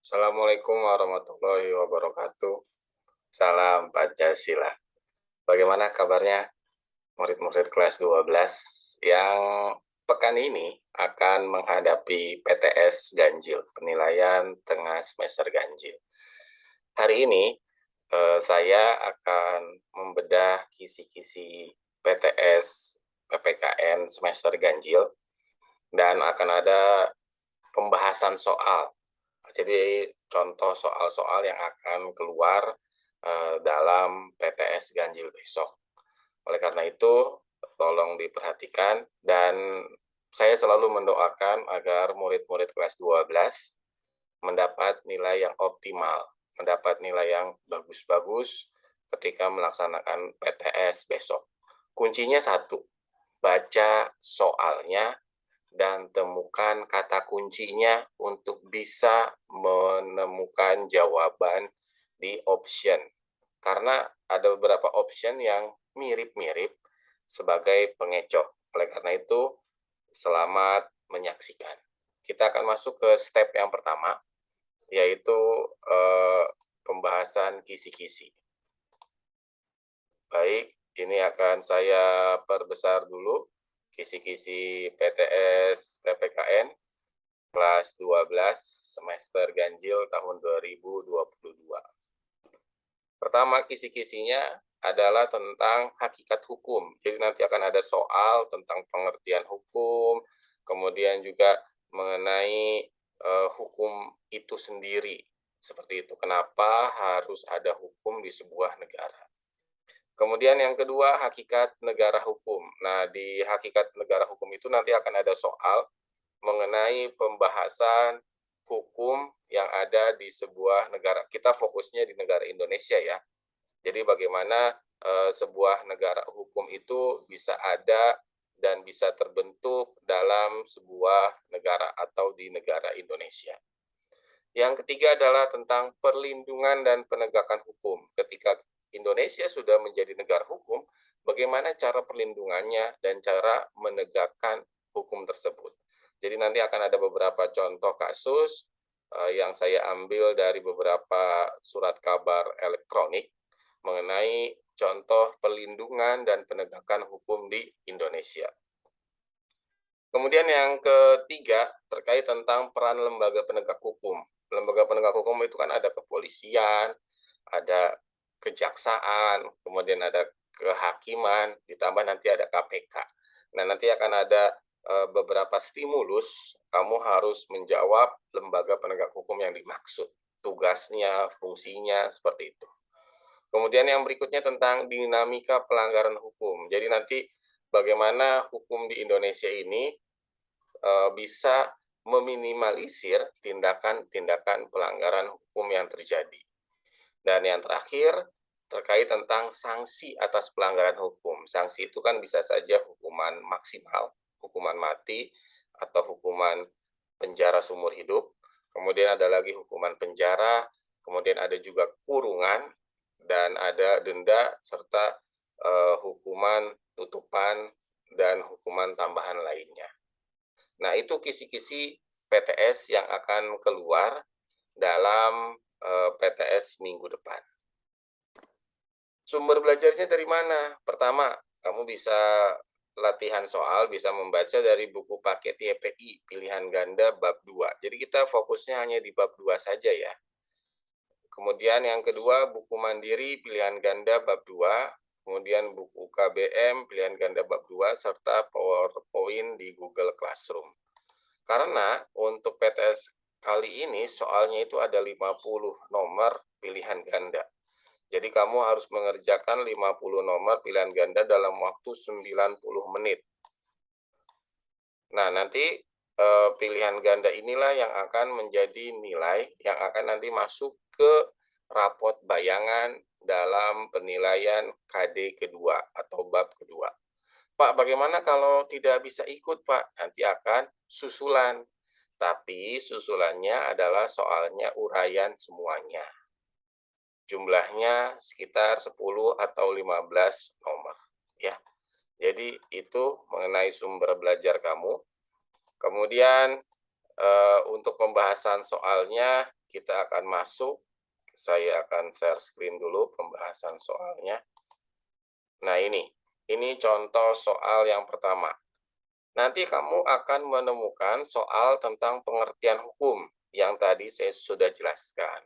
Assalamualaikum warahmatullahi wabarakatuh. Salam Pancasila. Bagaimana kabarnya murid-murid kelas 12 yang pekan ini akan menghadapi PTS ganjil, penilaian tengah semester ganjil. Hari ini saya akan membedah kisi-kisi PTS PPKN semester ganjil dan akan ada pembahasan soal. Jadi contoh soal-soal yang akan keluar dalam PTS ganjil besok. Oleh karena itu, tolong diperhatikan dan saya selalu mendoakan agar murid-murid kelas 12 mendapat nilai yang optimal, mendapat nilai yang bagus-bagus ketika melaksanakan PTS besok. Kuncinya satu, baca soalnya dan temukan kata kuncinya untuk bisa menemukan jawaban di option. Karena ada beberapa option yang mirip-mirip sebagai pengecoh. Oleh karena itu, selamat menyaksikan. Kita akan masuk ke step yang pertama, yaitu pembahasan kisi-kisi. Baik, ini akan saya perbesar dulu kisi-kisi PTS PPKN kelas 12 semester ganjil tahun 2022. Pertama, kisi-kisinya adalah tentang hakikat hukum. Jadi nanti akan ada soal tentang pengertian hukum, kemudian juga mengenai hukum itu sendiri. Seperti itu, kenapa harus ada hukum di sebuah negara. Kemudian yang kedua, hakikat negara hukum. Nah, di hakikat negara hukum itu nanti akan ada soal mengenai pembahasan hukum yang ada di sebuah negara. Kita fokusnya di negara Indonesia ya. Jadi bagaimana sebuah negara hukum itu bisa ada dan bisa terbentuk dalam sebuah negara atau di negara Indonesia. Yang ketiga adalah tentang perlindungan dan penegakan hukum. Ketika Indonesia sudah menjadi negara hukum, bagaimana cara perlindungannya dan cara menegakkan hukum tersebut. Jadi nanti akan ada beberapa contoh kasus yang saya ambil dari beberapa surat kabar elektronik mengenai contoh perlindungan dan penegakan hukum di Indonesia. Kemudian yang ketiga terkait tentang peran lembaga penegak hukum. Lembaga penegak hukum itu kan ada kepolisian, ada kejaksaan, kemudian ada kehakiman, ditambah nanti ada KPK. Nah, nanti akan ada beberapa stimulus, kamu harus menjawab lembaga penegak hukum yang dimaksud, tugasnya, fungsinya, seperti itu. Kemudian yang berikutnya tentang dinamika pelanggaran hukum. Jadi nanti bagaimana hukum di Indonesia ini bisa meminimalisir tindakan-tindakan pelanggaran hukum yang terjadi. Dan yang terakhir, terkait tentang sanksi atas pelanggaran hukum. Sanksi itu kan bisa saja hukuman maksimal, hukuman mati, atau hukuman penjara seumur hidup. Kemudian ada lagi hukuman penjara, kemudian ada juga kurungan, dan ada denda, serta hukuman tutupan, dan hukuman tambahan lainnya. Nah, itu kisi-kisi PTS yang akan keluar dalam PTS minggu depan. Sumber belajarnya dari mana? Pertama, kamu bisa latihan soal, bisa membaca dari buku paket YPI, pilihan ganda bab 2. Jadi kita fokusnya hanya di bab 2 saja ya. Kemudian yang kedua, buku mandiri, pilihan ganda bab 2. Kemudian buku KBM, pilihan ganda bab 2, serta PowerPoint di Google Classroom. Karena untuk PTS kali ini soalnya itu ada 50 nomor pilihan ganda. Jadi kamu harus mengerjakan 50 nomor pilihan ganda dalam waktu 90 menit. Nah, nanti pilihan ganda inilah yang akan menjadi nilai yang akan nanti masuk ke rapot bayangan dalam penilaian KD kedua atau bab kedua. Pak, bagaimana kalau tidak bisa ikut, Pak? Nanti akan susulan. Tapi susulannya adalah soalnya uraian semuanya. Jumlahnya sekitar 10 atau 15 nomor. Ya. Jadi itu mengenai sumber belajar kamu. Kemudian untuk pembahasan soalnya kita akan masuk. Saya akan share screen dulu pembahasan soalnya. Nah, ini contoh soal yang pertama. Nanti kamu akan menemukan soal tentang pengertian hukum yang tadi saya sudah jelaskan.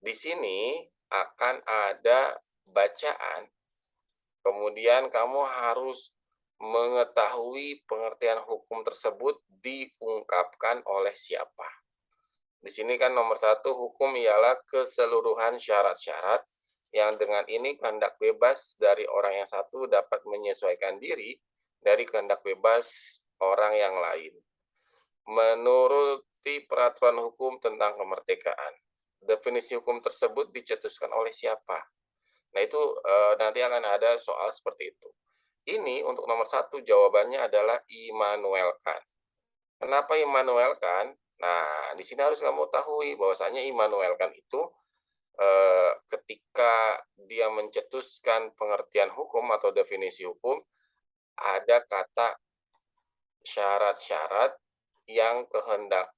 Di sini akan ada bacaan, kemudian kamu harus mengetahui pengertian hukum tersebut diungkapkan oleh siapa. Di sini kan nomor 1, hukum ialah keseluruhan syarat-syarat yang dengan ini kehendak bebas dari orang yang satu dapat menyesuaikan diri dari kehendak bebas orang yang lain, menuruti peraturan hukum tentang kemerdekaan. Definisi hukum tersebut dicetuskan oleh siapa? Nah, itu nanti akan ada soal seperti itu. Ini untuk nomor 1 jawabannya adalah Immanuel Kant. Kenapa Immanuel Kant? Nah, di sini harus kamu tahu bahwasanya Immanuel Kant itu ketika dia mencetuskan pengertian hukum atau definisi hukum, ada kata syarat-syarat yang kehendak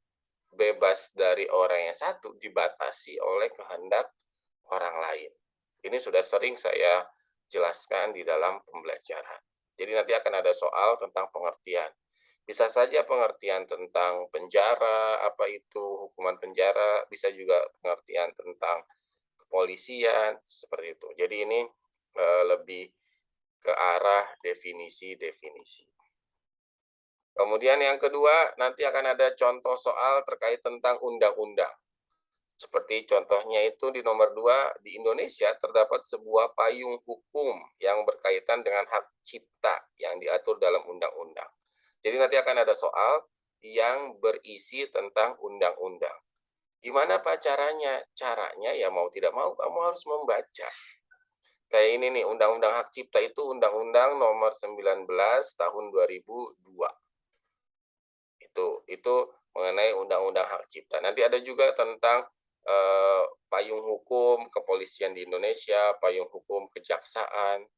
bebas dari orang yang satu dibatasi oleh kehendak orang lain. Ini sudah sering saya jelaskan di dalam pembelajaran. Jadi nanti akan ada soal tentang pengertian. Bisa saja pengertian tentang penjara, apa itu hukuman penjara, bisa juga pengertian tentang kepolisian, seperti itu. Jadi ini lebih ke arah definisi-definisi. Kemudian yang kedua, nanti akan ada contoh soal terkait tentang undang-undang. Seperti contohnya itu di nomor 2, di Indonesia terdapat sebuah payung hukum yang berkaitan dengan hak cipta yang diatur dalam undang-undang. Jadi nanti akan ada soal yang berisi tentang undang-undang. Gimana Pak caranya? Caranya ya mau tidak mau kamu harus membaca. Kayak ini nih, Undang-Undang Hak Cipta itu Undang-Undang Nomor 19 Tahun 2002. Itu mengenai Undang-Undang Hak Cipta. Nanti ada juga tentang payung hukum kepolisian di Indonesia, payung hukum kejaksaan.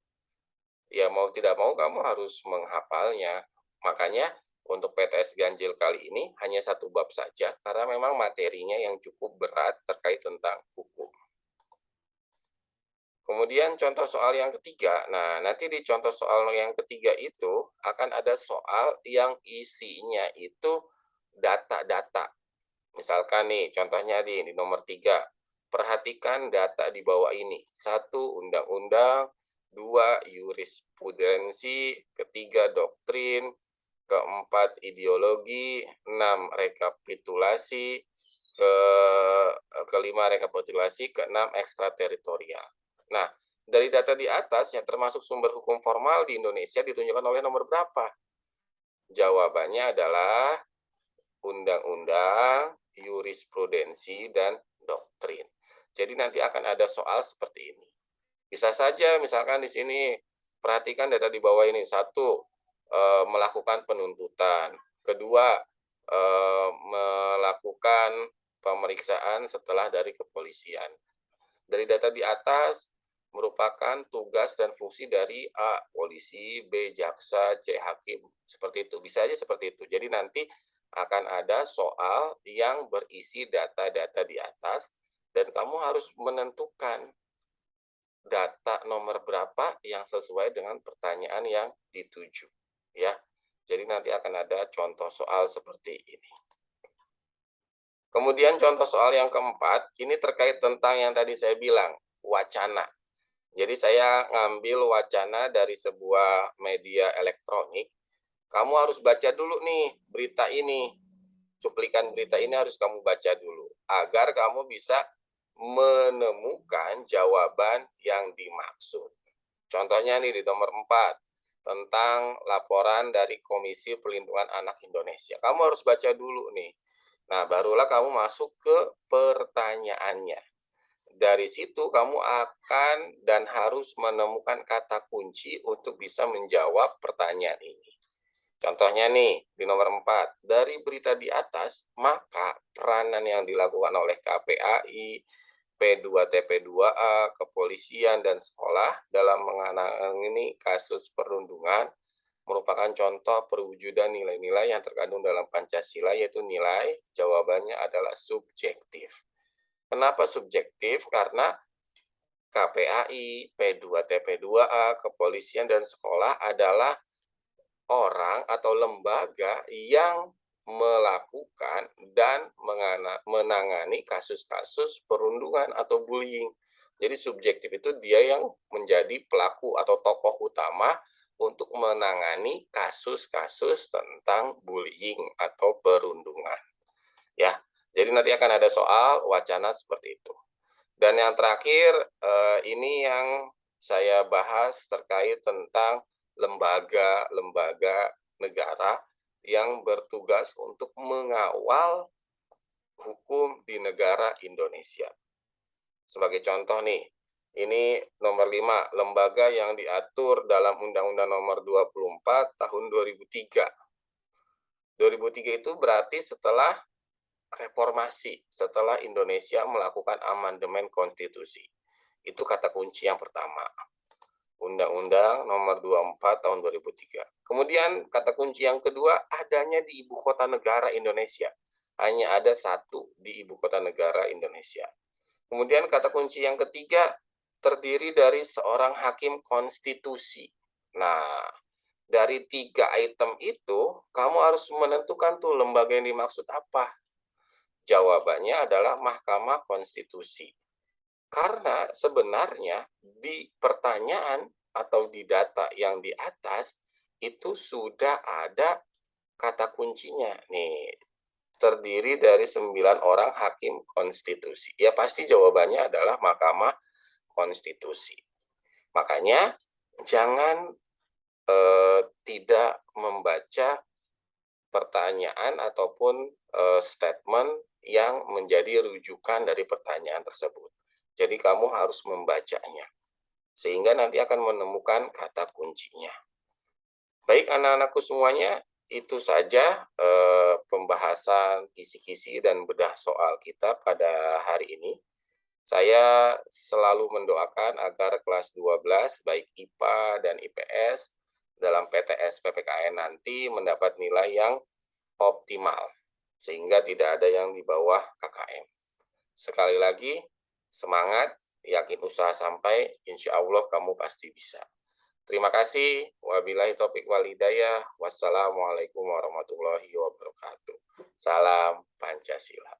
Ya mau tidak mau kamu harus menghafalnya. Makanya untuk PTS Ganjil kali ini hanya 1 bab saja, karena memang materinya yang cukup berat terkait tentang hukum. Kemudian contoh soal yang ketiga, nah nanti di contoh soal yang ketiga itu akan ada soal yang isinya itu data-data. Misalkan nih, contohnya di nomor 3, perhatikan data di bawah ini. 1, undang-undang, 2, jurisprudensi, ketiga, doktrin, keempat, ideologi, 6, rekapitulasi, kelima, rekapitulasi, keenam, ekstrateritorial. Nah, dari data di atas yang termasuk sumber hukum formal di Indonesia ditunjukkan oleh nomor berapa? Jawabannya adalah undang-undang, jurisprudensi, dan doktrin. Jadi nanti akan ada soal seperti ini. Bisa saja misalkan di sini, perhatikan data di bawah ini. 1, melakukan penuntutan. Kedua, melakukan pemeriksaan setelah dari kepolisian. Dari data di atas, merupakan tugas dan fungsi dari A, polisi, B, jaksa, C, hakim. Seperti itu. Bisa aja seperti itu. Jadi nanti akan ada soal yang berisi data-data di atas, dan kamu harus menentukan data nomor berapa yang sesuai dengan pertanyaan yang dituju. Ya, jadi nanti akan ada contoh soal seperti ini. Kemudian contoh soal yang keempat, ini terkait tentang yang tadi saya bilang, wacana. Jadi saya ngambil wacana dari sebuah media elektronik. Kamu harus baca dulu nih berita ini. Cuplikan berita ini harus kamu baca dulu, agar kamu bisa menemukan jawaban yang dimaksud. Contohnya nih di nomor 4, tentang laporan dari Komisi Perlindungan Anak Indonesia. Kamu harus baca dulu nih. Nah, barulah kamu masuk ke pertanyaannya. Dari situ kamu akan dan harus menemukan kata kunci untuk bisa menjawab pertanyaan ini. Contohnya nih, di nomor 4, dari berita di atas, maka peranan yang dilakukan oleh KPAI, P2TP2A, kepolisian, dan sekolah dalam menangani kasus perundungan merupakan contoh perwujudan nilai-nilai yang terkandung dalam Pancasila, yaitu nilai, jawabannya adalah subjektif. Kenapa subjektif? Karena KPAI, P2TP2A, kepolisian, dan sekolah adalah orang atau lembaga yang melakukan dan menangani kasus-kasus perundungan atau bullying. Jadi subjektif itu dia yang menjadi pelaku atau tokoh utama untuk menangani kasus-kasus tentang bullying atau perundungan. Ya, jadi nanti akan ada soal wacana seperti itu. Dan yang terakhir, ini yang saya bahas terkait tentang lembaga-lembaga negara yang bertugas untuk mengawal hukum di negara Indonesia. Sebagai contoh nih, ini nomor 5, lembaga yang diatur dalam Undang-Undang nomor 24 tahun 2003. 2003 itu berarti setelah reformasi, setelah Indonesia melakukan amandemen konstitusi. Itu kata kunci yang pertama. Undang-Undang nomor 24 tahun 2003. Kemudian kata kunci yang kedua, adanya di ibu kota negara Indonesia. Hanya ada satu di ibu kota negara Indonesia. Kemudian kata kunci yang ketiga, terdiri dari seorang hakim konstitusi. Nah, dari 3 item itu, kamu harus menentukan tuh lembaga yang dimaksud apa. Jawabannya adalah Mahkamah Konstitusi. Karena sebenarnya di pertanyaan atau di data yang di atas itu sudah ada kata kuncinya. Nih, terdiri dari 9 orang hakim konstitusi. Ya pasti jawabannya adalah Mahkamah Konstitusi. Makanya jangan tidak membaca pertanyaan ataupun statement yang menjadi rujukan dari pertanyaan tersebut. Jadi kamu harus membacanya, sehingga nanti akan menemukan kata kuncinya. Baik anak-anakku semuanya, itu saja pembahasan kisi-kisi dan bedah soal kita pada hari ini. Saya selalu mendoakan agar kelas 12, baik IPA dan IPS, dalam PTS PPKN nanti mendapat nilai yang optimal, sehingga tidak ada yang di bawah KKM. Sekali lagi, semangat, yakin usaha sampai, insya Allah kamu pasti bisa. Terima kasih. Wabillahi taufiq wal hidayah. Wassalamualaikum warahmatullahi wabarakatuh. Salam Pancasila.